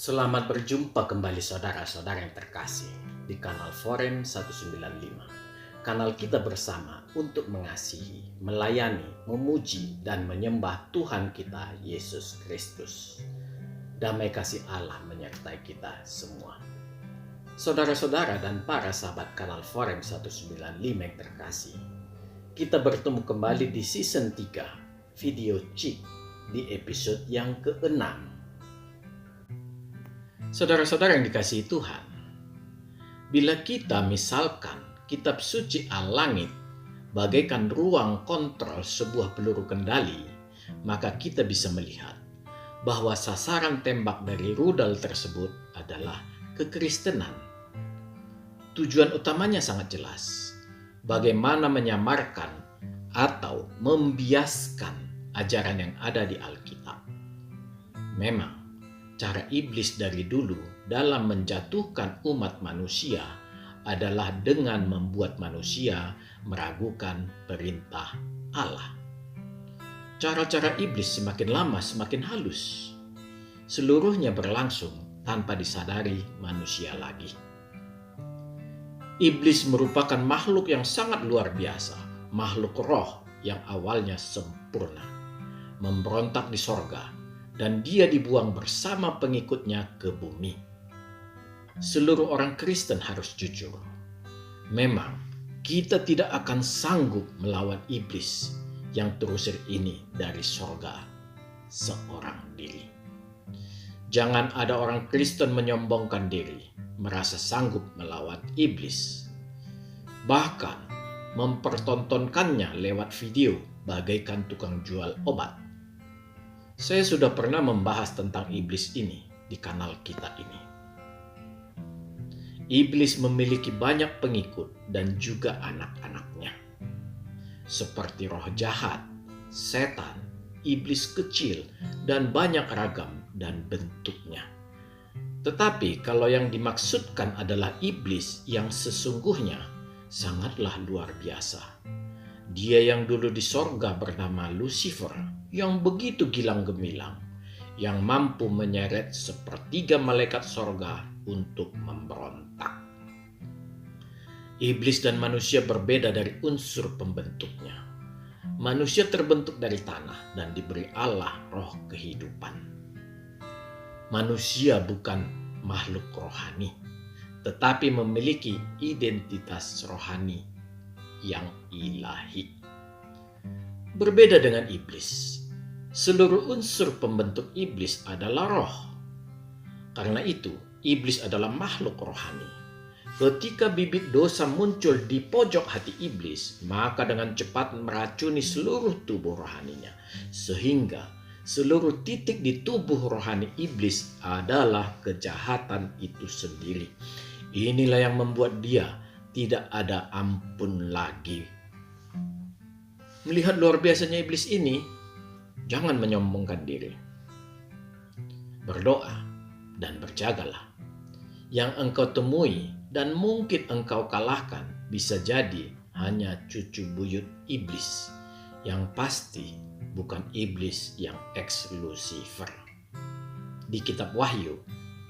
Selamat berjumpa kembali saudara-saudara yang terkasih di kanal Forum 195. Kanal kita bersama untuk mengasihi, melayani, memuji, dan menyembah Tuhan kita Yesus Kristus. Damai kasih Allah menyertai kita semua. Saudara-saudara dan para sahabat kanal Forum 195 yang terkasih, kita bertemu kembali di season 3 video Cik di episode yang ke-6. Saudara-saudara yang dikasihi Tuhan, bila kita misalkan kitab suci Al-Langit bagaikan ruang kontrol sebuah peluru kendali, maka kita bisa melihat bahwa sasaran tembak dari rudal tersebut adalah kekristenan. Tujuan utamanya sangat jelas, bagaimana menyamarkan atau membiaskan ajaran yang ada di Alkitab. Memang, cara iblis dari dulu dalam menjatuhkan umat manusia adalah dengan membuat manusia meragukan perintah Allah. Cara-cara iblis semakin lama semakin halus. Seluruhnya berlangsung tanpa disadari manusia lagi. Iblis merupakan makhluk yang sangat luar biasa, makhluk roh yang awalnya sempurna, memberontak di sorga, dan dia dibuang bersama pengikutnya ke bumi. Seluruh orang Kristen harus jujur. Memang kita tidak akan sanggup melawan iblis yang terusir ini dari sorga seorang diri. Jangan ada orang Kristen menyombongkan diri, merasa sanggup melawan iblis. Bahkan mempertontonkannya lewat video bagaikan tukang jual obat. Saya sudah pernah membahas tentang iblis ini di kanal kita ini. Iblis memiliki banyak pengikut dan juga anak-anaknya. Seperti roh jahat, setan, iblis kecil, dan banyak ragam dan bentuknya. Tetapi kalau yang dimaksudkan adalah iblis yang sesungguhnya, sangatlah luar biasa. Dia yang dulu di sorga bernama Lucifer, yang begitu gilang gemilang, yang mampu menyeret sepertiga malaikat sorga untuk memberontak. Iblis dan manusia berbeda dari unsur pembentuknya. Manusia terbentuk dari tanah dan diberi Allah roh kehidupan. Manusia bukan makhluk rohani, tetapi memiliki identitas rohani yang ilahi. Berbeda dengan iblis, seluruh unsur pembentuk iblis adalah roh. Karena itu, iblis adalah makhluk rohani. Ketika bibit dosa muncul di pojok hati iblis, maka dengan cepat meracuni seluruh tubuh rohaninya, sehingga seluruh titik di tubuh rohani iblis adalah kejahatan itu sendiri. Inilah yang membuat dia tidak ada ampun lagi. Melihat luar biasanya iblis ini, jangan menyombongkan diri. Berdoa dan berjagalah. Yang engkau temui dan mungkin engkau kalahkan bisa jadi hanya cucu buyut iblis. Yang pasti bukan iblis yang eksklusif. Di kitab Wahyu,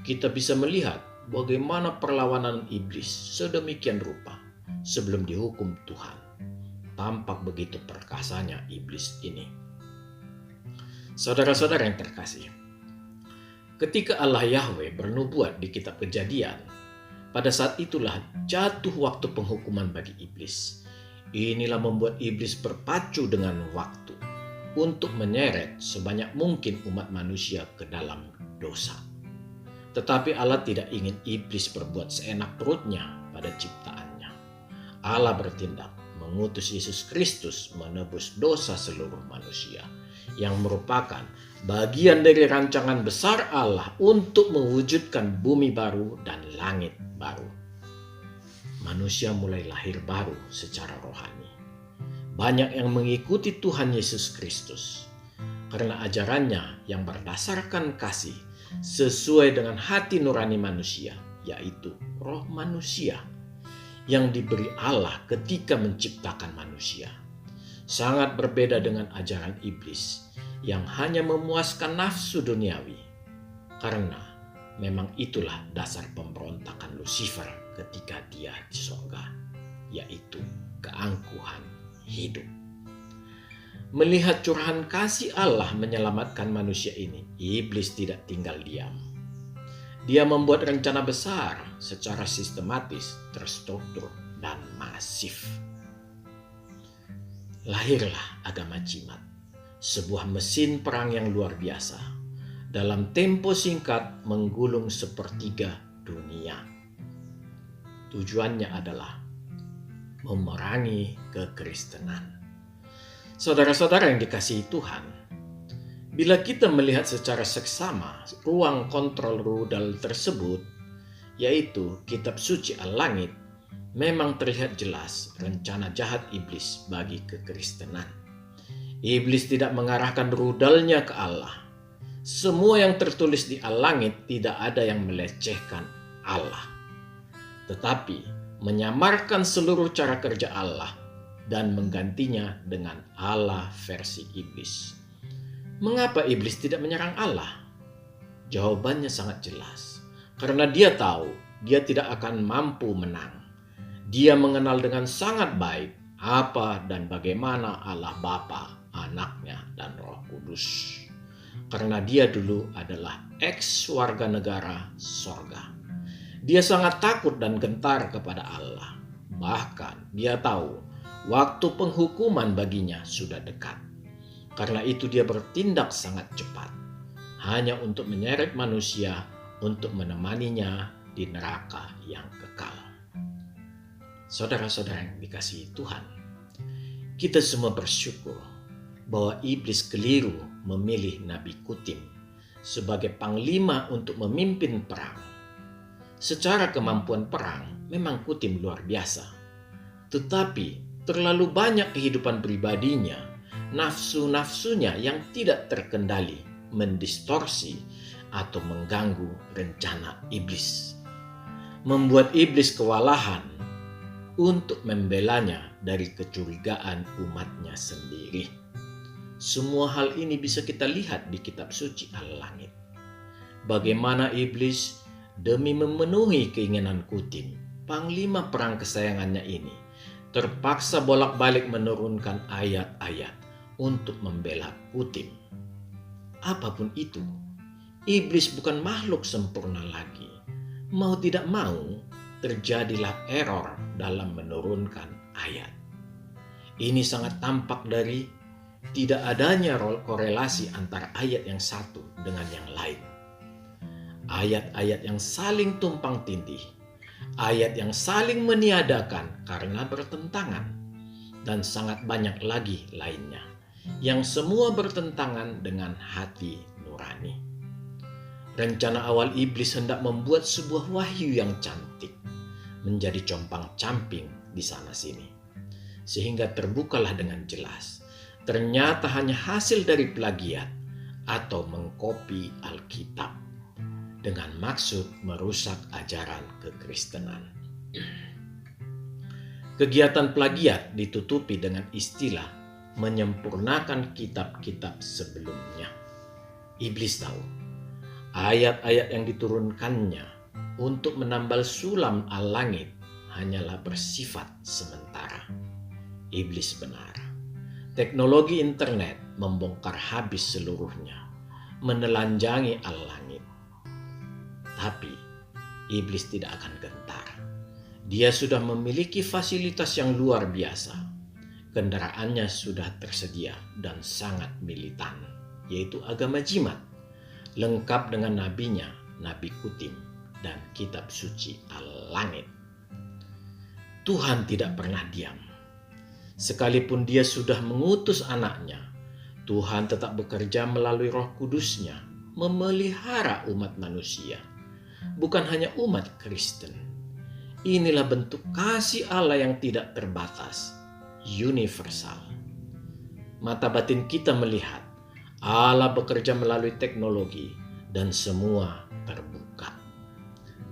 kita bisa melihat bagaimana perlawanan iblis sedemikian rupa sebelum dihukum Tuhan. Tampak begitu perkasanya iblis ini. Saudara-saudara yang terkasih, ketika Allah Yahweh bernubuat di kitab Kejadian, pada saat itulah jatuh waktu penghukuman bagi iblis. Inilah membuat iblis berpacu dengan waktu untuk menyeret sebanyak mungkin umat manusia ke dalam dosa. Tetapi Allah tidak ingin iblis berbuat seenak perutnya pada ciptaannya. Allah bertindak mengutus Yesus Kristus menebus dosa seluruh manusia, yang merupakan bagian dari rancangan besar Allah untuk mewujudkan bumi baru dan langit baru. Manusia mulai lahir baru secara rohani. Banyak yang mengikuti Tuhan Yesus Kristus karena ajarannya yang berdasarkan kasih sesuai dengan hati nurani manusia, yaitu roh manusia yang diberi Allah ketika menciptakan manusia. Sangat berbeda dengan ajaran iblis yang hanya memuaskan nafsu duniawi. Karena Memang itulah dasar pemberontakan Lucifer ketika dia di sorga, yaitu keangkuhan hidup. Melihat curahan kasih Allah menyelamatkan manusia ini, iblis tidak tinggal diam. Dia membuat rencana besar secara sistematis, terstruktur, dan masif. Lahirlah agama jimat, sebuah mesin perang yang luar biasa. Dalam tempo singkat menggulung sepertiga dunia. Tujuannya adalah memerangi kekristenan. Saudara-saudara yang dikasihi Tuhan, bila kita melihat secara seksama ruang kontrol rudal tersebut, yaitu kitab suci Al-Langit, memang terlihat jelas rencana jahat iblis bagi kekristenan. Iblis tidak mengarahkan rudalnya ke Allah. Semua yang tertulis di Al-Langit tidak ada yang melecehkan Allah, tetapi menyamarkan seluruh cara kerja Allah dan menggantinya dengan Allah versi iblis. Mengapa iblis tidak menyerang Allah? Jawabannya sangat jelas. Karena dia tahu dia tidak akan mampu menang. Dia mengenal dengan sangat baik apa dan bagaimana Allah Bapa, Anaknya, dan Roh Kudus. Karena dia dulu adalah ex warga negara sorga. Dia sangat takut dan gentar kepada Allah. Bahkan dia tahu waktu penghukuman baginya sudah dekat. Karena itu dia bertindak sangat cepat. Hanya untuk menyeret manusia untuk menemaninya di neraka yang kekal. Saudara-saudara yang dikasihi Tuhan, kita semua bersyukur bahwa iblis keliru memilih Nabi Kutim sebagai panglima untuk memimpin perang. Secara kemampuan perang, memang Kutim luar biasa. Tetapi terlalu banyak kehidupan pribadinya, nafsu-nafsunya yang tidak terkendali, mendistorsi atau mengganggu rencana iblis. Membuat iblis kewalahan untuk membelanya dari kecurigaan umatnya sendiri. Semua hal ini bisa kita lihat di kitab suci Al-Langit. Bagaimana iblis demi memenuhi keinginan Kutim, panglima perang kesayangannya ini, terpaksa bolak-balik menurunkan ayat-ayat untuk membela Kutim. Apapun itu, iblis bukan makhluk sempurna lagi. Mau tidak mau, terjadilah error dalam menurunkan ayat. Ini sangat tampak dari tidak adanya korelasi antara ayat yang satu dengan yang lain. Ayat-ayat yang saling tumpang tindih, ayat yang saling meniadakan karena bertentangan, dan sangat banyak lagi lainnya, yang semua bertentangan dengan hati nurani. Rencana awal iblis hendak membuat sebuah wahyu yang cantik menjadi compang-camping di sana-sini, sehingga terbukalah dengan jelas. Ternyata hanya hasil dari plagiat atau mengkopi Alkitab dengan maksud merusak ajaran kekristenan. Kegiatan plagiat ditutupi dengan istilah menyempurnakan kitab-kitab sebelumnya. Iblis tahu ayat-ayat yang diturunkannya untuk menambal sulam Al-Langit hanyalah bersifat sementara. Iblis benar. Teknologi internet membongkar habis seluruhnya, menelanjangi Al-Langit. Tapi iblis tidak akan gentar. Dia sudah memiliki fasilitas yang luar biasa. Kendaraannya sudah tersedia dan sangat militan, yaitu agama jimat, lengkap dengan nabinya, Nabi Kutim, dan kitab suci Al-Langit. Tuhan tidak pernah diam. Sekalipun dia sudah mengutus anaknya, Tuhan tetap bekerja melalui Roh Kudusnya, memelihara umat manusia, bukan hanya umat Kristen. Inilah bentuk kasih Allah yang tidak terbatas, universal. Mata batin kita melihat Allah bekerja melalui teknologi dan semua terbuka.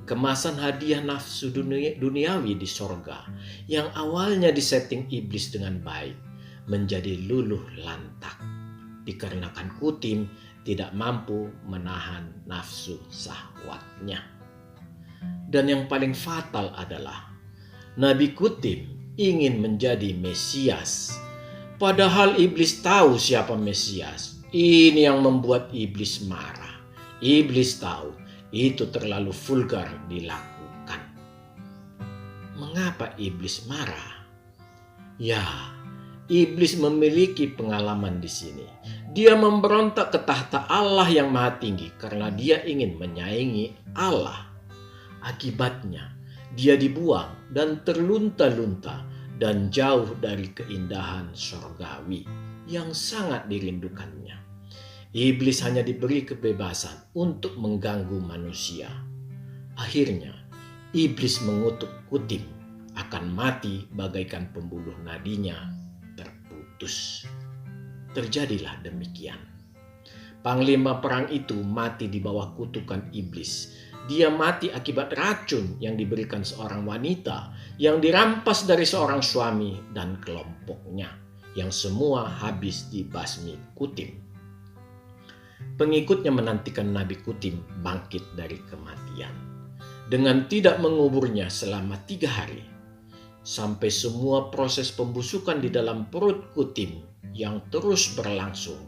Kemasan hadiah nafsu duniawi di sorga yang awalnya disetting iblis dengan baik menjadi luluh lantak dikarenakan Kutim tidak mampu menahan nafsu syahwatnya. Dan yang paling fatal adalah Nabi Kutim ingin menjadi Mesias. Padahal iblis tahu siapa Mesias. Ini yang membuat iblis marah. Iblis tahu itu terlalu vulgar dilakukan. Mengapa iblis marah? Ya, iblis memiliki pengalaman di sini. Dia memberontak ke tahta Allah yang Maha Tinggi karena dia ingin menyaingi Allah. Akibatnya, dia dibuang dan terlunta-lunta dan jauh dari keindahan surgawi yang sangat dirindukannya. Iblis hanya diberi kebebasan untuk mengganggu manusia. Akhirnya, iblis mengutuk Kutim akan mati bagaikan pembuluh nadinya terputus. Terjadilah demikian. Panglima perang itu mati di bawah kutukan iblis. Dia mati akibat racun yang diberikan seorang wanita yang dirampas dari seorang suami dan kelompoknya, yang semua habis dibasmi Kutim. Pengikutnya menantikan Nabi Kutim bangkit dari kematian dengan tidak menguburnya selama 3 hari, sampai semua proses pembusukan di dalam perut Kutim yang terus berlangsung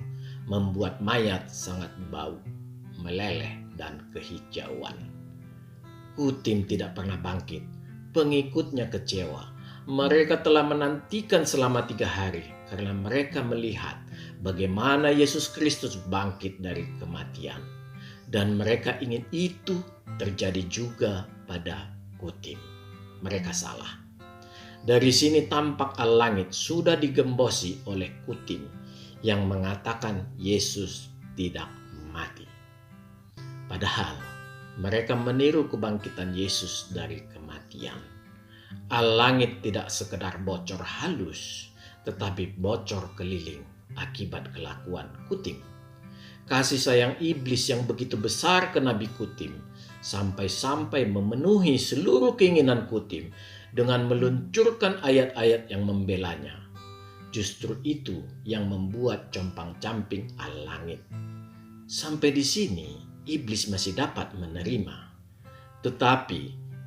membuat mayat sangat bau, meleleh, dan kehijauan. Kutim tidak pernah bangkit. Pengikutnya kecewa. Mereka telah menantikan selama 3 hari karena mereka melihat bagaimana Yesus Kristus bangkit dari kematian. Dan mereka ingin itu terjadi juga pada Kutim. Mereka salah. Dari sini tampak al-langit sudah digembosi oleh Kutim yang mengatakan Yesus tidak mati. Padahal mereka meniru kebangkitan Yesus dari kematian. Al-langit tidak sekedar bocor halus, tetapi bocor keliling akibat kelakuan Kutim. Kasih sayang iblis yang begitu besar ke Nabi Kutim sampai-sampai memenuhi seluruh keinginan Kutim dengan meluncurkan ayat-ayat yang membelanya. Justru itu yang membuat compang-camping al-langit. Sampai di sini, iblis masih dapat menerima. Tetapi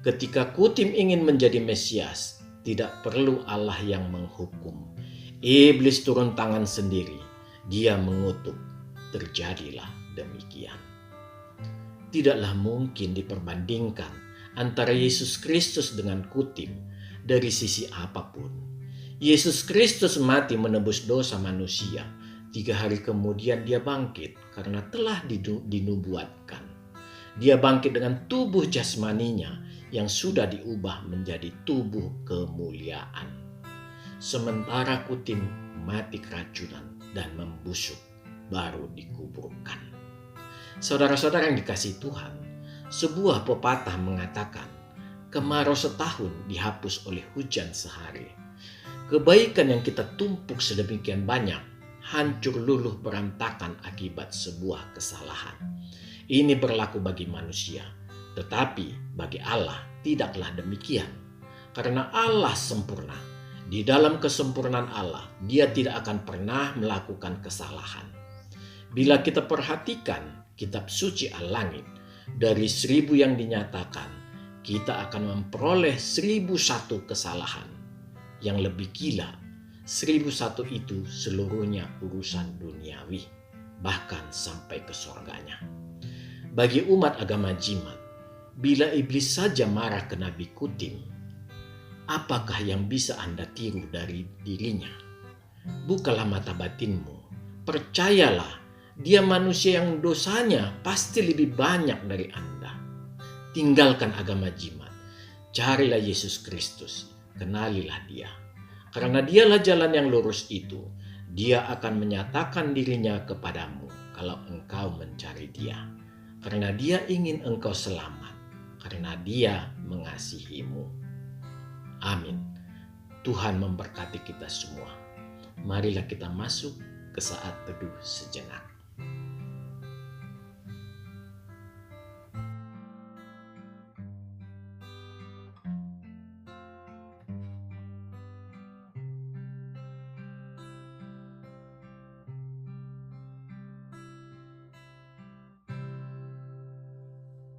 ketika Kutim ingin menjadi Mesias, tidak perlu Allah yang menghukum. Iblis turun tangan sendiri. Dia mengutuk. Terjadilah demikian. Tidaklah mungkin diperbandingkan antara Yesus Kristus dengan Kutim dari sisi apapun. Yesus Kristus mati menebus dosa manusia. 3 hari kemudian dia bangkit karena telah dinubuatkan. Dia bangkit dengan tubuh jasmaninya yang sudah diubah menjadi tubuh kemuliaan. Sementara Kutim mati keracunan dan membusuk baru dikuburkan. Saudara-saudara yang dikasihi Tuhan, sebuah pepatah mengatakan, kemarau setahun dihapus oleh hujan sehari. Kebaikan yang kita tumpuk sedemikian banyak hancur luluh berantakan akibat sebuah kesalahan. Ini berlaku bagi manusia, tetapi bagi Allah tidaklah demikian. Karena Allah sempurna. Di dalam kesempurnaan Allah, Dia tidak akan pernah melakukan kesalahan. Bila kita perhatikan kitab suci al-langit, dari 1000 yang dinyatakan, kita akan memperoleh 1001 kesalahan. Yang lebih gila, 1001 itu seluruhnya urusan duniawi, bahkan sampai ke surganya. Bagi umat agama jimat, bila iblis saja marah ke Nabi Kutim, apakah yang bisa Anda tiru dari dirinya? Bukalah mata batinmu, percayalah, dia manusia yang dosanya pasti lebih banyak dari Anda. Tinggalkan agama jimat, carilah Yesus Kristus, kenalilah Dia. Karena Dialah jalan yang lurus itu, Dia akan menyatakan dirinya kepadamu kalau engkau mencari Dia. Karena Dia ingin engkau selamat, karena Dia mengasihimu. Amin. Tuhan memberkati kita semua. Marilah kita masuk ke saat teduh sejenak.